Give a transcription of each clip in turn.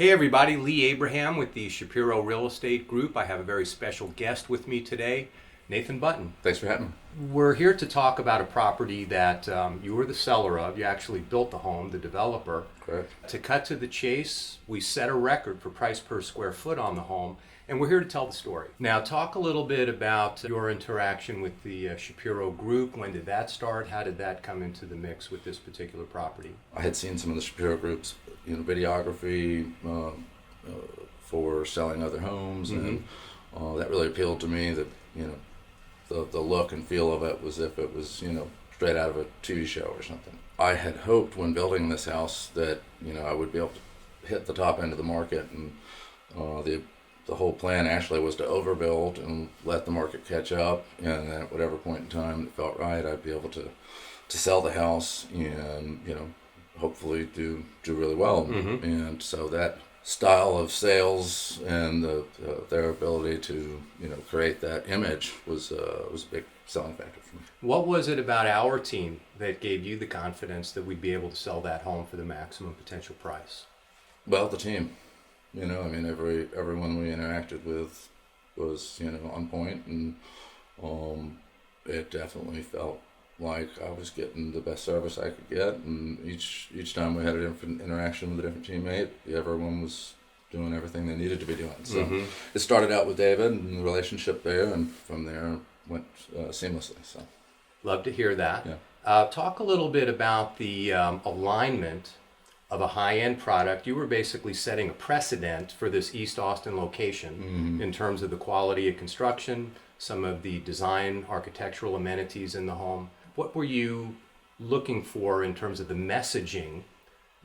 Hey everybody, Lee Abraham with the Shapiro Real Estate Group. I have a very special guest with me today, Nathan Button. Thanks for having me. We're here to talk about a property that you were the seller of. You actually built the home, the developer. Correct. To cut to the chase, we set a record for price per square foot on the home, and we're here to tell the story. Now, talk a little bit about your interaction with the Shapiro Group. When did that start? How did that come into the mix with this particular property? I had seen some of the Shapiro Group's, videography for selling other homes, and that really appealed to me. That the look and feel of it was if it was straight out of a TV show or something. I had hoped when building this house that I would be able to hit the top end of the market, and the whole plan actually was to overbuild and let the market catch up, and then at whatever point in time it felt right, I'd be able to sell the house and hopefully do really well. And so that style of sales and their ability to create that image was a big selling factor for me. What was it about our team that gave you the confidence that we'd be able to sell that home for the maximum potential price? Well, the team. Everyone we interacted with was on point, and it definitely felt like I was getting the best service I could get. And each time we had a different interaction with a different teammate, everyone was doing everything they needed to be doing. So it started out with David and the relationship there, and from there went seamlessly. So love to hear that. Yeah. Talk a little bit about the alignment of a high-end product. You were basically setting a precedent for this East Austin location in terms of the quality of construction, some of the design, architectural amenities in the home. What were you looking for in terms of the messaging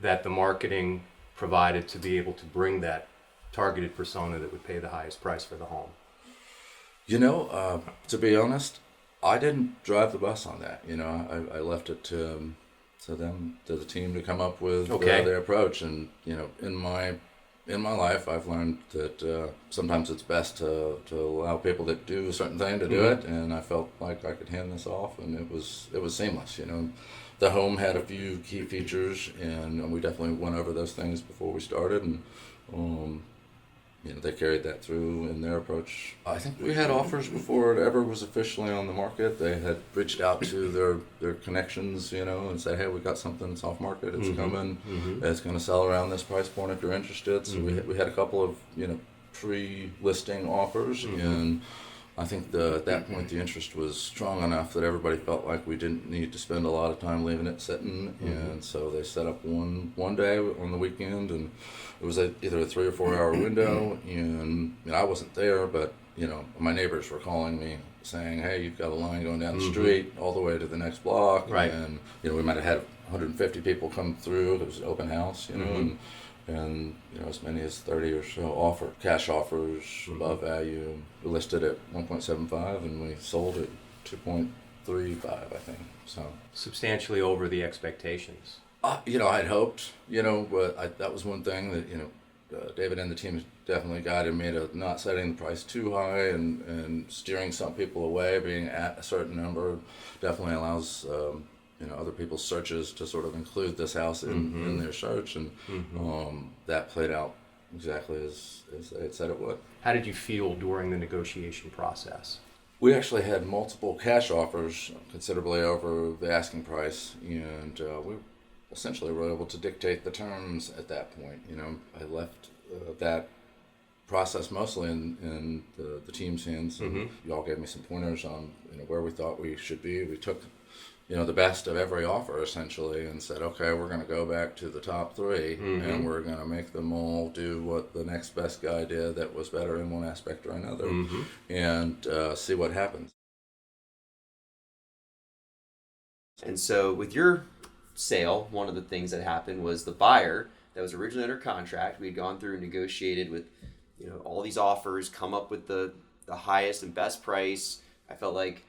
that the marketing provided to be able to bring that targeted persona that would pay the highest price for the home? To be honest, I didn't drive the bus on that. I left it to the team to come up with their approach. And in my life, I've learned that sometimes it's best to allow people that do a certain thing to do it. And I felt like I could hand this off, and it was seamless. The home had a few key features, and we definitely went over those things before we started. And they carried that through in their approach. I think we had offers before it ever was officially on the market. They had reached out to their connections, and said, hey, we got something that's off market. It's coming. It's going to sell around this price point if you're interested. So we had a couple of, pre-listing offers. And I think at that point the interest was strong enough that everybody felt like we didn't need to spend a lot of time leaving it sitting. And so they set up one day on the weekend, and it was either a 3 or 4 hour window. And I wasn't there, but my neighbors were calling me saying, hey, you've got a line going down the street all the way to the next block. Right. And we might have had 150 people come through. It was an open house, and as many as 30 or so cash offers above value. We listed at 1.75 and we sold at 2.35, I think. So Substantially over the expectations. I'd hoped, but that was one thing that David and the team definitely guided me to not setting the price too high and steering some people away. Being at a certain number definitely allows other people's searches to sort of include this house in their search, and that played out exactly as they had said it would. How did you feel during the negotiation process? We actually had multiple cash offers considerably over the asking price, and we essentially were able to dictate the terms at that point. I left that process mostly in the team's hands. You all gave me some pointers on where we thought we should be. We took the best of every offer essentially and said, okay, we're going to go back to the top 3 and we're going to make them all do what the next best guy did that was better in one aspect or another, and see what happens. And so with your sale, one of the things that happened was the buyer that was originally under contract, we had gone through and negotiated with all these offers, come up with the highest and best price. I felt like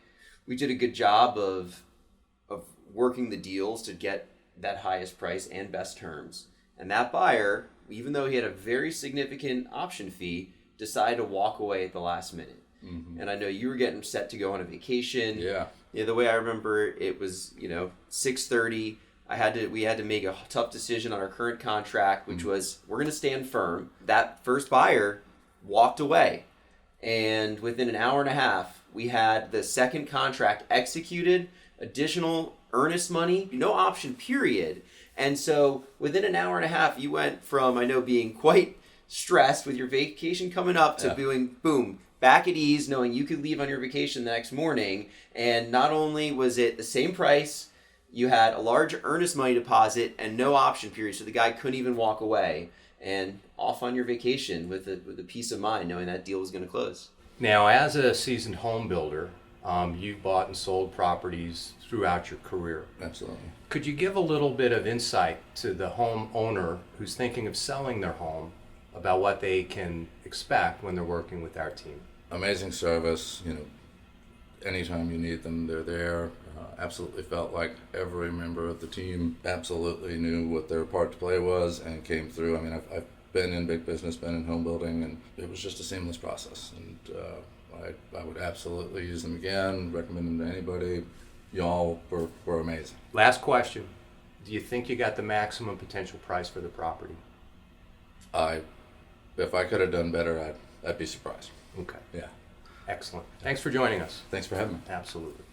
we did a good job of working the deals to get that highest price and best terms. And that buyer, even though he had a very significant option fee, decided to walk away at the last minute. And I know you were getting set to go on a vacation. Yeah. The way I remember it was, 6:30. we had to make a tough decision on our current contract, which was we're going to stand firm. That first buyer walked away, and within an hour and a half, we had the second contract executed, additional earnest money, no option period. And so within an hour and a half, you went from, I know, being quite stressed with your vacation coming up to doing, boom, back at ease, knowing you could leave on your vacation the next morning. And not only was it the same price, you had a large earnest money deposit and no option period, so the guy couldn't even walk away, and off on your vacation with a peace of mind knowing that deal was going to close. Now, as a seasoned home builder, you've bought and sold properties throughout your career. Absolutely. Could you give a little bit of insight to the home owner who's thinking of selling their home about what they can expect when they're working with our team? Amazing service. Anytime you need them, they're there. Absolutely felt like every member of the team absolutely knew what their part to play was and came through. I mean, I've been in big business, been in home building, and it was just a seamless process. And I would absolutely use them again, recommend them to anybody. Y'all were amazing. Last question. Do you think you got the maximum potential price for the property? If I could have done better, I'd be surprised. Okay. Yeah. Excellent. Thanks for joining us. Thanks for having me. Absolutely.